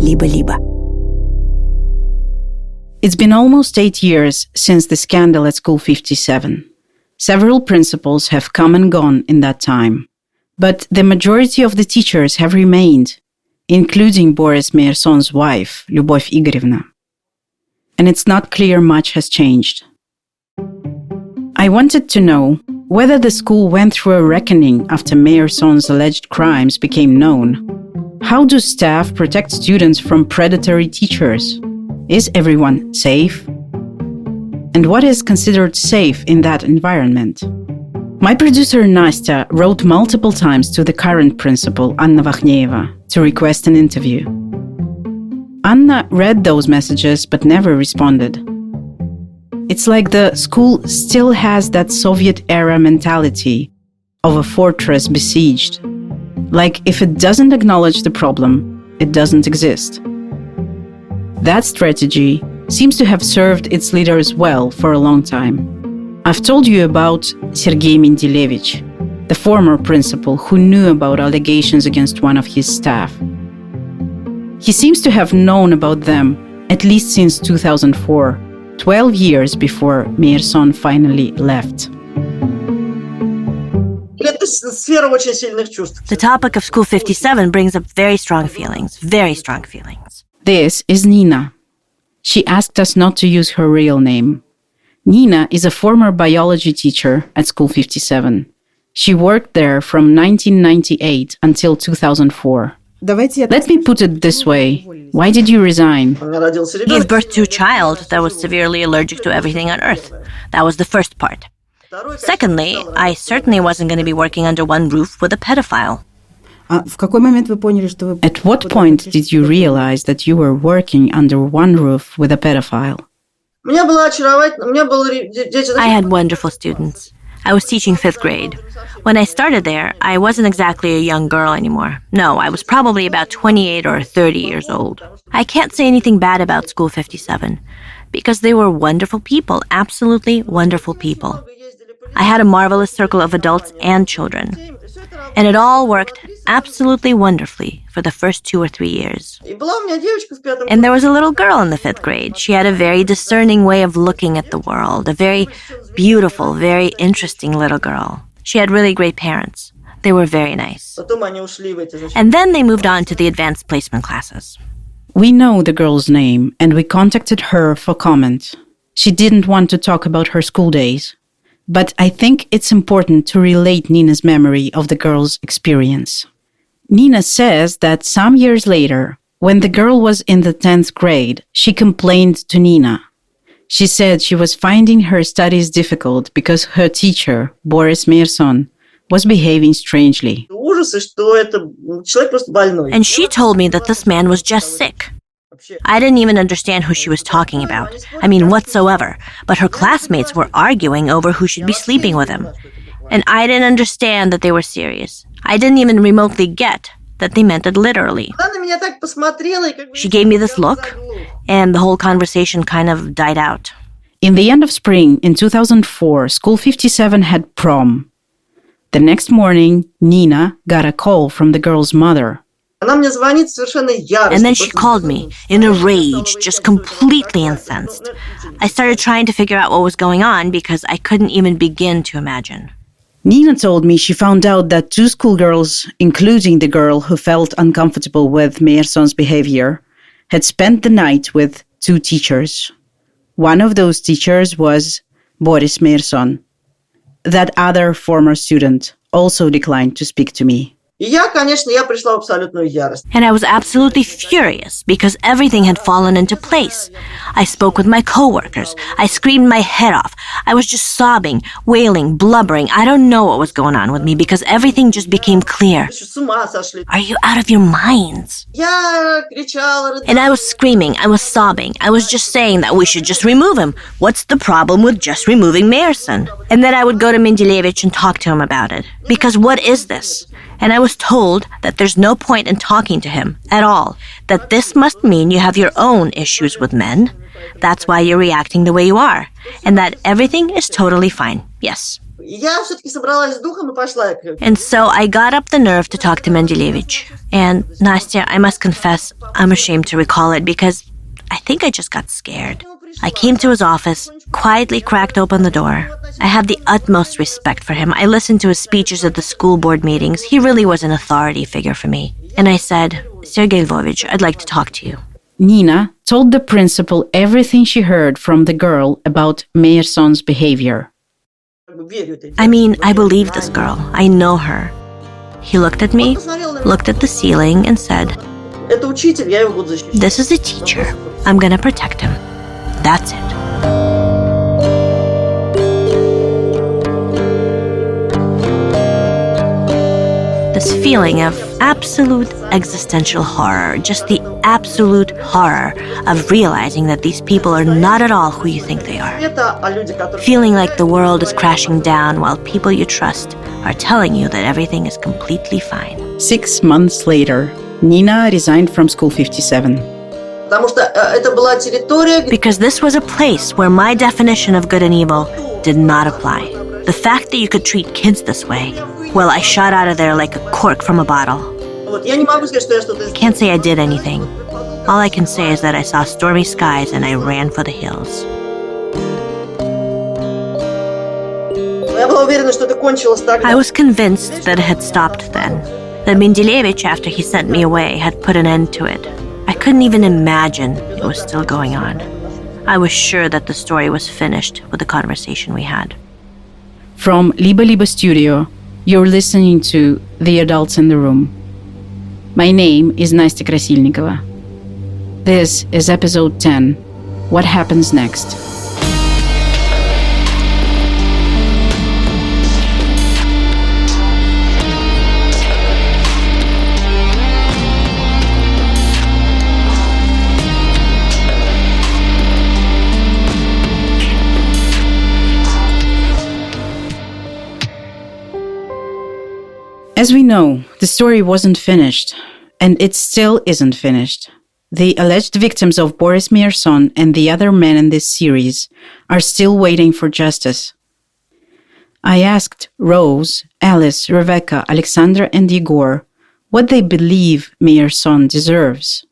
Libo. It's been almost 8 years since the scandal at School 57. Several principals have come and gone in that time. But the majority of the teachers have remained, including Boris Meyerson's wife, Lyubov Igorevna. And it's not clear much has changed. I wanted to know whether the school went through a reckoning after Meyerson's alleged crimes became known. How do staff protect students from predatory teachers? Is everyone safe? And what is considered safe in that environment? My producer Nastya wrote multiple times to the current principal, Anna Vakhneeva, to request an interview. Anna read those messages but never responded. It's like the school still has that Soviet-era mentality of a fortress besieged. Like if it doesn't acknowledge the problem, it doesn't exist. That strategy seems to have served its leaders well for a long time. I've told you about Sergei Mendelevich, the former principal who knew about allegations against one of his staff. He seems to have known about them at least since 2004, 12 years before Meyerson finally left. The topic of School 57 brings up very strong feelings. This is Nina. She asked us not to use her real name. Nina is a former biology teacher at School 57. She worked there from 1998 until 2004. Let me put it this way. Why did you resign? I gave birth to a child that was severely allergic to everything on earth. That was the first part. Secondly, I certainly wasn't going to be working under one roof with a pedophile. At what point did you realize that you were working under one roof with a pedophile? I had wonderful students. I was teaching 5th grade. When I started there, I wasn't exactly a young girl anymore. No, I was probably about 28 or 30 years old. I can't say anything bad about School 57, because they were wonderful people, absolutely wonderful people. I had a marvelous circle of adults and children. And it all worked absolutely wonderfully for the first 2 or 3 years. And there was a little girl in the 5th grade. She had a very discerning way of looking at the world, a very beautiful, very interesting little girl. She had really great parents. They were very nice. And then they moved on to the advanced placement classes. We know the girl's name, and we contacted her for comment. She didn't want to talk about her school days. But I think it's important to relate Nina's memory of the girl's experience. Nina says that some years later, when the girl was in the 10th grade, she complained to Nina. She said she was finding her studies difficult because her teacher, Boris Meyerson, was behaving strangely. And she told me that this man was just sick. I didn't even understand who she was talking about. I mean, whatsoever. But her classmates were arguing over who should be sleeping with him. And I didn't understand that they were serious. I didn't even remotely get that they meant it literally. She gave me this look, and the whole conversation kind of died out. In the end of spring, in 2004, School 57 had prom. The next morning, Nina got a call from the girl's mother. And then she called me in a rage, just completely incensed. I started trying to figure out what was going on because I couldn't even begin to imagine. Nina told me she found out that 2 schoolgirls, including the girl who felt uncomfortable with Meyerson's behavior, had spent the night with 2 teachers. One of those teachers was Boris Meyerson. That other former student also declined to speak to me. And I was absolutely furious because everything had fallen into place. I spoke with my coworkers. I screamed my head off. I was just sobbing, wailing, blubbering. I don't know what was going on with me because everything just became clear. Are you out of your minds? And I was screaming. I was sobbing. I was just saying that we should just remove him. What's the problem with just removing Meyerson? And then I would go to Mendelevich and talk to him about it. Because what is this? And I was told that there's no point in talking to him at all, that this must mean you have your own issues with men. That's why you're reacting the way you are, and that everything is totally fine. Yes, And so I got up the nerve to talk to Mendelevich. And Nastya, I must confess, I'm ashamed to recall it because I think I just got scared. I came to his office, quietly cracked open the door. I had the utmost respect for him. I listened to his speeches at the school board meetings. He really was an authority figure for me. And I said, Sergei Lvovich, I'd like to talk to you. Nina told the principal everything she heard from the girl about Meyerson's behavior. I mean, I believe this girl. I know her. He looked at me, looked at the ceiling, and said, This is a teacher. I'm gonna protect him. That's it. This feeling of absolute existential horror, just the absolute horror of realizing that these people are not at all who you think they are. Feeling like the world is crashing down while people you trust are telling you that everything is completely fine. 6 months later, Nina resigned from School 57. Because this was a place where my definition of good and evil did not apply. The fact that you could treat kids this way, well, I shot out of there like a cork from a bottle. I can't say I did anything. All I can say is that I saw stormy skies and I ran for the hills. I was convinced that it had stopped then. That Mendelevich, after he sent me away, had put an end to it. I couldn't even imagine it was still going on. I was sure that the story was finished with the conversation we had. From Libo Studio, you're listening to The Adults in the Room. My name is Nastya Krasilnikova. This is episode 10, What Happens Next? As we know, the story wasn't finished, and it still isn't finished. The alleged victims of Boris Meyerson and the other men in this series are still waiting for justice. I asked Rose, Alice, Rebecca, Alexandra, and Igor what they believe Meyerson deserves.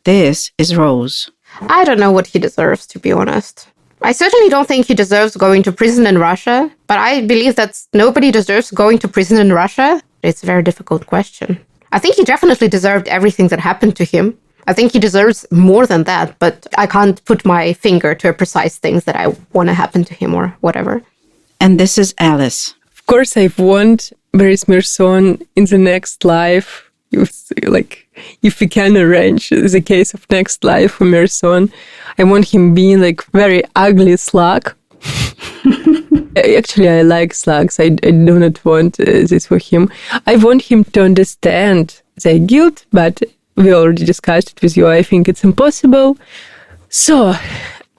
This is Rose. I don't know what he deserves, to be honest. I certainly don't think he deserves going to prison in Russia, but I believe that nobody deserves going to prison in Russia. It's a very difficult question. I think he definitely deserved everything that happened to him. I think he deserves more than that, but I can't put my finger to a precise things that I want to happen to him or whatever. And this is Alice. Of course, I want Boris Meyerson in the next life. If we can arrange the case of next life for Meyerson, I want him being like very ugly slug. Actually, I like slugs. I do not want this for him. I want him to understand their guilt, but we already discussed it with you. I think it's impossible. So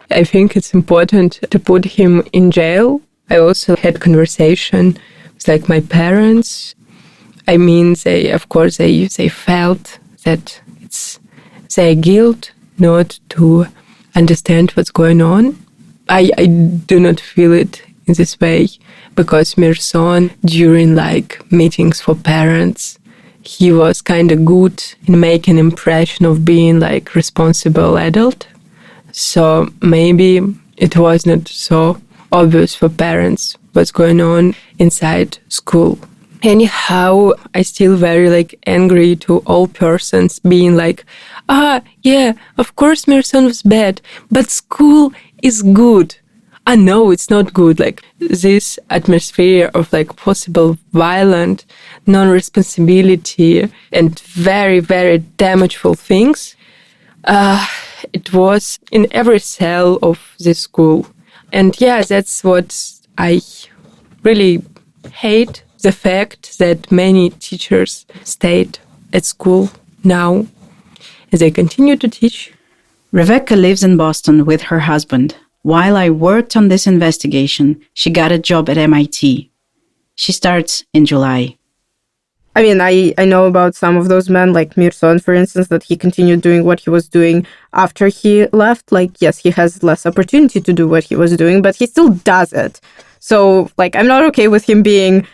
I think it's important to put him in jail. I also had conversation with my parents. I mean, they felt that it's their guilt not to understand what's going on. I do not feel it in this way because Meyerson, during meetings for parents, he was kind of good in making impression of being responsible adult. So maybe it was not so obvious for parents what's going on inside school. Anyhow, I still very angry to all persons being yeah, of course Meyerson was bad, but school is good. No, it's not good. This atmosphere of possible violent non-responsibility and very, very damageful things, it was in every cell of this school. And yeah, that's what I really hate, the fact that many teachers stayed at school now as they continue to teach. Rebecca lives in Boston with her husband. While I worked on this investigation, she got a job at MIT. She starts in July. I mean, I know about some of those men, like Meyerson, for instance, that he continued doing what he was doing after he left. Yes, he has less opportunity to do what he was doing, but he still does it. So, like, I'm not okay with him being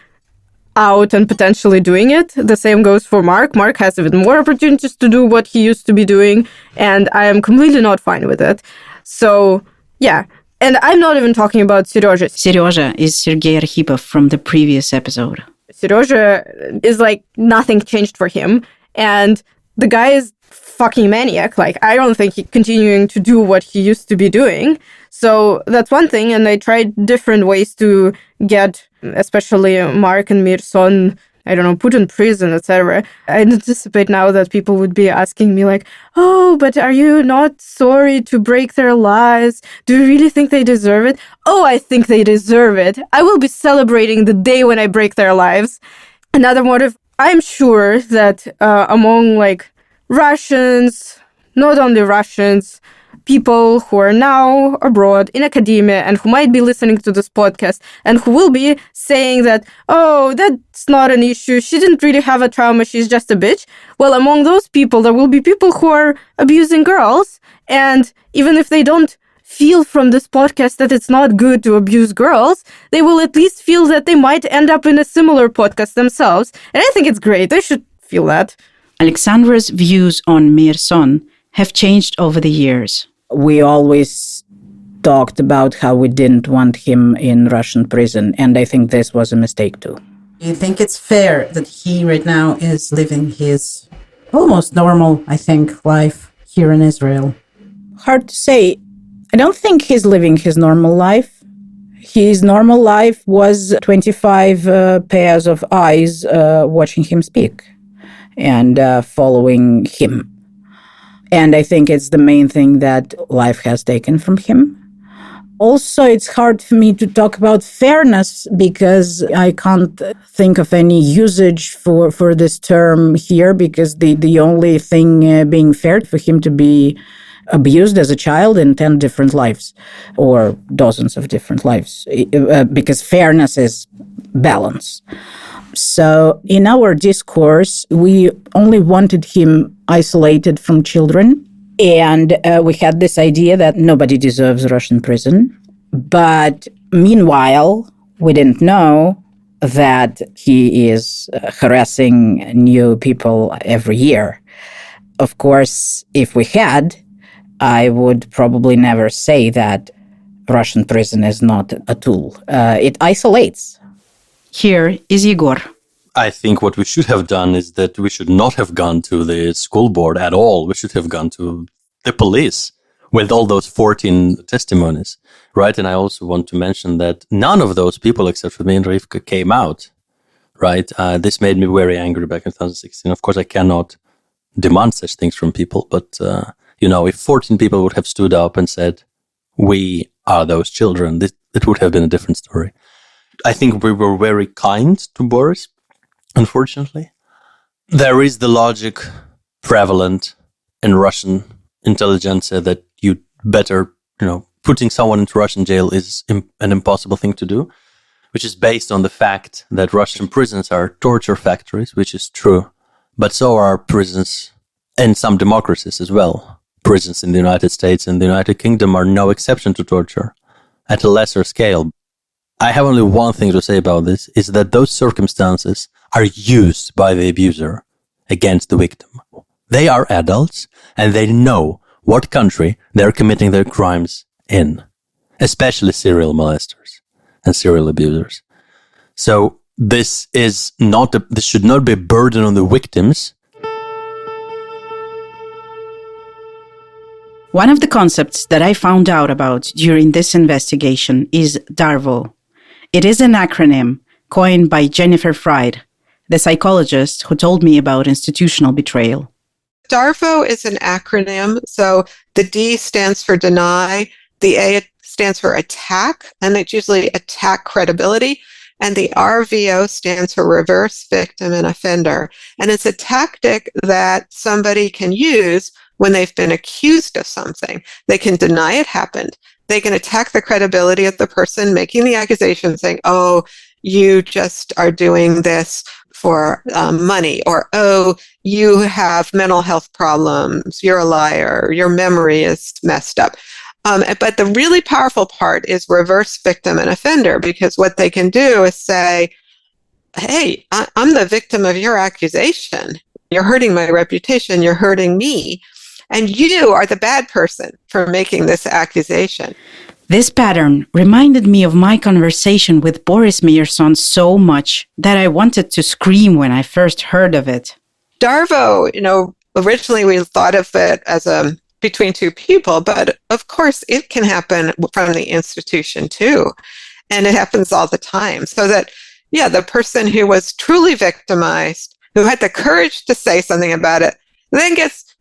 out and potentially doing it. The same goes for Mark. Mark has even more opportunities to do what he used to be doing, and I am completely not fine with it. So, yeah. And I'm not even talking about Serezha. Serezha is Sergei Arkhipov from the previous episode. Serezha is like nothing changed for him, and the guy is fucking maniac. Like, I don't think he's continuing to do what he used to be doing. So that's one thing, and I tried different ways to get, especially Mark and Mirson, I don't know, put in prison, etc. I anticipate now that people would be asking me like, oh, but are you not sorry to break their lives? Do you really think they deserve it? Oh, I think they deserve it. I will be celebrating the day when I break their lives. Another motive, I'm sure that among like Russians, not only Russians, people who are now abroad in academia and who might be listening to this podcast and who will be saying that, oh, that's not an issue. She didn't really have a trauma. She's just a bitch. Well, among those people, there will be people who are abusing girls. And even if they don't feel from this podcast that it's not good to abuse girls, they will at least feel that they might end up in a similar podcast themselves. And I think it's great. They should feel that. Alexandra's views on Mirson have changed over the years. We always talked about how we didn't want him in Russian prison, and I think this was a mistake too. Do you think it's fair that he right now is living his almost normal, I think, life here in Israel? Hard to say. I don't think he's living his normal life. His normal life was 25 pairs of eyes watching him speak and following him. And I think it's the main thing that life has taken from him. Also, it's hard for me to talk about fairness because I can't think of any usage for this term here, because the only thing being fair for him to be abused as a child in 10 different lives or dozens of different lives, because fairness is balance. So in our discourse, we only wanted him isolated from children. And we had this idea that nobody deserves Russian prison. But meanwhile, we didn't know that he is harassing new people every year. Of course, if we had, I would probably never say that Russian prison is not a tool. It isolates. Here is Igor. I think what we should have done is that we should not have gone to the school board at all. We should have gone to the police with all those 14 testimonies, right? And I also want to mention that none of those people, except for me and Rivka, came out, right? This made me very angry back in 2016. Of course, I cannot demand such things from people, but, if 14 people would have stood up and said, we are those children, it would have been a different story. I think we were very kind to Boris. Unfortunately, there is the logic prevalent in Russian intelligentsia that you better, putting someone into Russian jail is an impossible thing to do, which is based on the fact that Russian prisons are torture factories, which is true, but so are prisons in some democracies as well. Prisons in the United States and the United Kingdom are no exception to torture, at a lesser scale. I have only one thing to say about this, is that those circumstances are used by the abuser against the victim. They are adults and they know what country they're committing their crimes in, especially serial molesters and serial abusers. So this should not be a burden on the victims. One of the concepts that I found out about during this investigation is DARVO. It is an acronym coined by Jennifer Fried, the psychologist who told me about institutional betrayal. DARVO is an acronym. So the D stands for deny, the A stands for attack, and it's usually attack credibility, and the RVO stands for reverse victim and offender. And it's a tactic that somebody can use when they've been accused of something. They can deny it happened. They can attack the credibility of the person making the accusation, saying, oh, you just are doing this for money, or, oh, you have mental health problems, you're a liar, your memory is messed up. But the really powerful part is reverse victim and offender, because what they can do is say, hey, I'm the victim of your accusation. You're hurting my reputation. You're hurting me. And you are the bad person for making this accusation. This pattern reminded me of my conversation with Boris Meyerson so much that I wanted to scream when I first heard of it. Darvo, originally we thought of it as between two people, but of course it can happen from the institution too. And it happens all the time. So that, the person who was truly victimized, who had the courage to say something about it, then gets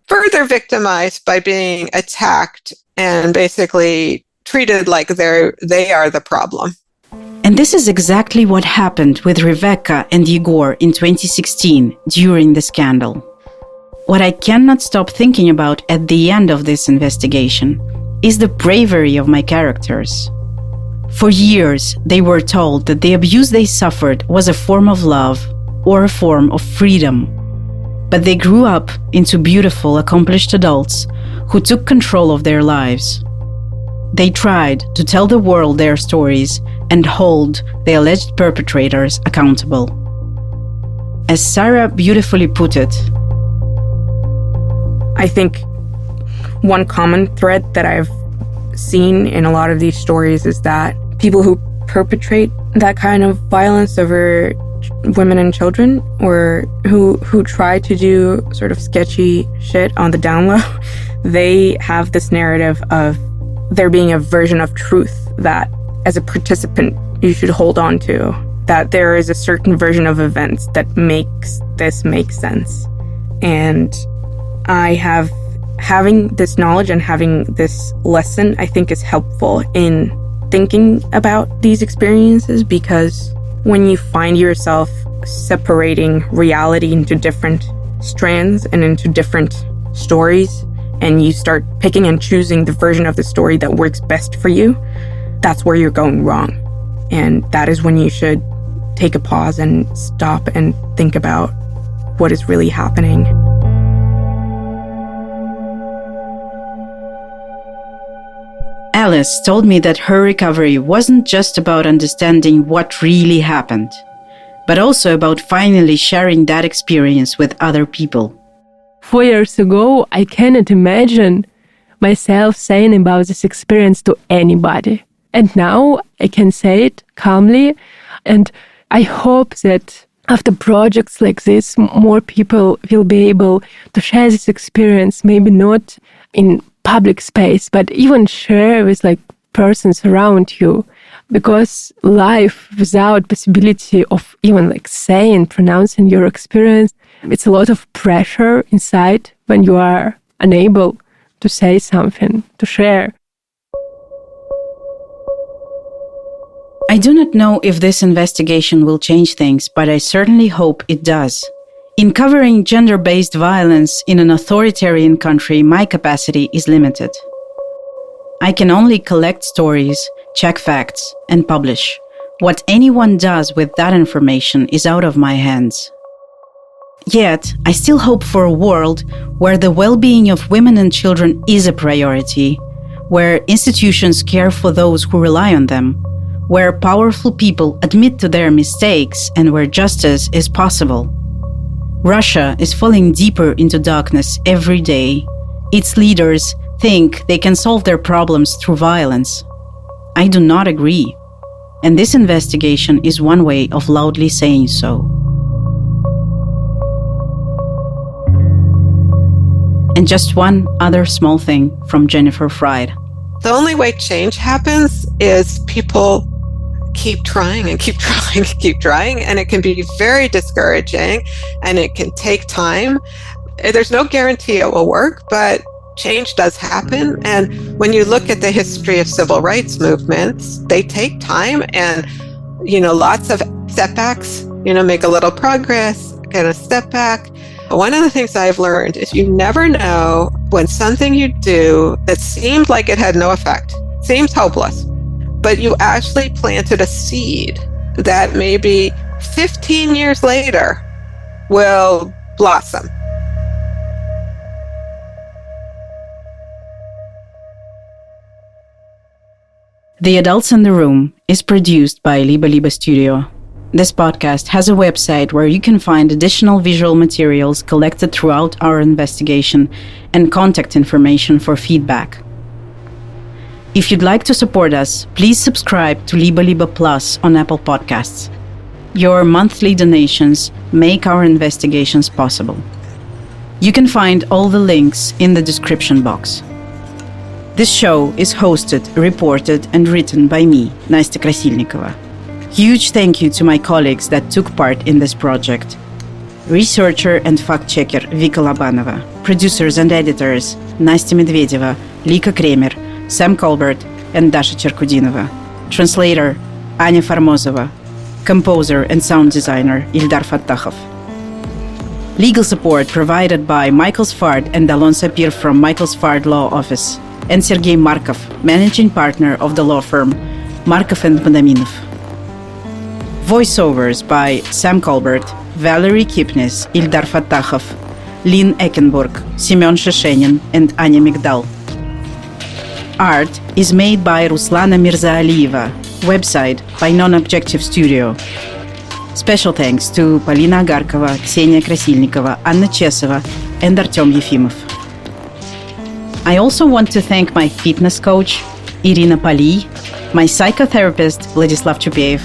further victimized by being attacked and basically treated like they are the problem. And this is exactly what happened with Rebecca and Igor in 2016 during the scandal. What I cannot stop thinking about at the end of this investigation is the bravery of my characters. For years, they were told that the abuse they suffered was a form of love or a form of freedom. But they grew up into beautiful, accomplished adults who took control of their lives. They tried to tell the world their stories and hold the alleged perpetrators accountable. As Sarah beautifully put it, I think one common thread that I've seen in a lot of these stories is that people who perpetrate that kind of violence over women and children, or who try to do sort of sketchy shit on the down low, they have this narrative of there being a version of truth that as a participant you should hold on to, that there is a certain version of events that makes this make sense. And having this knowledge and having this lesson, I think, is helpful in thinking about these experiences, because when you find yourself separating reality into different strands and into different stories, and you start picking and choosing the version of the story that works best for you, that's where you're going wrong. And that is when you should take a pause and stop and think about what is really happening. Alice told me that her recovery wasn't just about understanding what really happened, but also about finally sharing that experience with other people. 4 years ago, I cannot imagine myself saying about this experience to anybody. And now I can say it calmly. And I hope that after projects like this, more people will be able to share this experience, maybe not in public space, but even share with persons around you. Because life without possibility of even saying, pronouncing your experience, it's a lot of pressure inside when you are unable to say something, to share. I do not know if this investigation will change things, but I certainly hope it does. In covering gender-based violence in an authoritarian country, my capacity is limited. I can only collect stories, check facts, and publish. What anyone does with that information is out of my hands. Yet, I still hope for a world where the well-being of women and children is a priority, where institutions care for those who rely on them, where powerful people admit to their mistakes, and where justice is possible. Russia is falling deeper into darkness every day. Its leaders think they can solve their problems through violence. I do not agree. And this investigation is one way of loudly saying so. And just one other small thing from Jennifer Fried. The only way change happens is people keep trying and keep trying and keep trying, and it can be very discouraging and it can take time. There's no guarantee it will work, but change does happen. And when you look at the history of civil rights movements, they take time and, lots of setbacks, make a little progress, get a step back. One of the things I've learned is you never know when something you do that seemed like it had no effect, seems hopeless, but you actually planted a seed that maybe 15 years later will blossom. The Adults in the Room is produced by Libo Studio. This podcast has a website where you can find additional visual materials collected throughout our investigation and contact information for feedback. If you'd like to support us, please subscribe to Libo Plus on Apple Podcasts. Your monthly donations make our investigations possible. You can find all the links in the description box. This show is hosted, reported, and written by me, Nastya Krasilnikova. Huge thank you to my colleagues that took part in this project. Researcher and fact-checker Vika Labanova, producers and editors Nastya Medvedeva, Lika Kremer, Sam Colbert, and Dasha Cherkudinova. Translator Anya Farmozova. Composer and sound designer Ildar Fattahov. Legal support provided by Michael Sfard and Alon Sapir from Michael Sfard Law Office, and Sergei Markov, managing partner of the law firm Markov and Madaminov. Voiceovers by Sam Colbert, Valerie Kipnis, Ildar Fattahov, Lynn Eckenburg, Semyon Sheshenin, and Anya Migdal. Art is made by Ruslana Mirzaalieva. Website by Non-Objective Studio. Special thanks to Polina Agarkova, Ksenia Krasilnikova, Anna Chesova, and Artyom Yefimov. I also want to thank my fitness coach, Irina Pali, my psychotherapist, Vladislav Chupeev,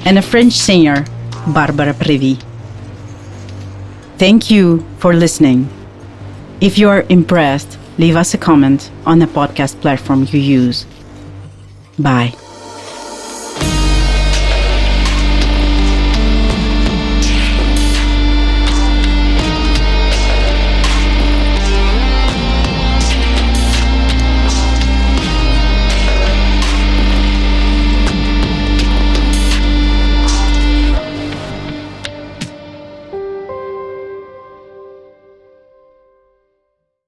and a French singer, Barbara Prévy. Thank you for listening. If you are impressed, leave us a comment on the podcast platform you use. Bye.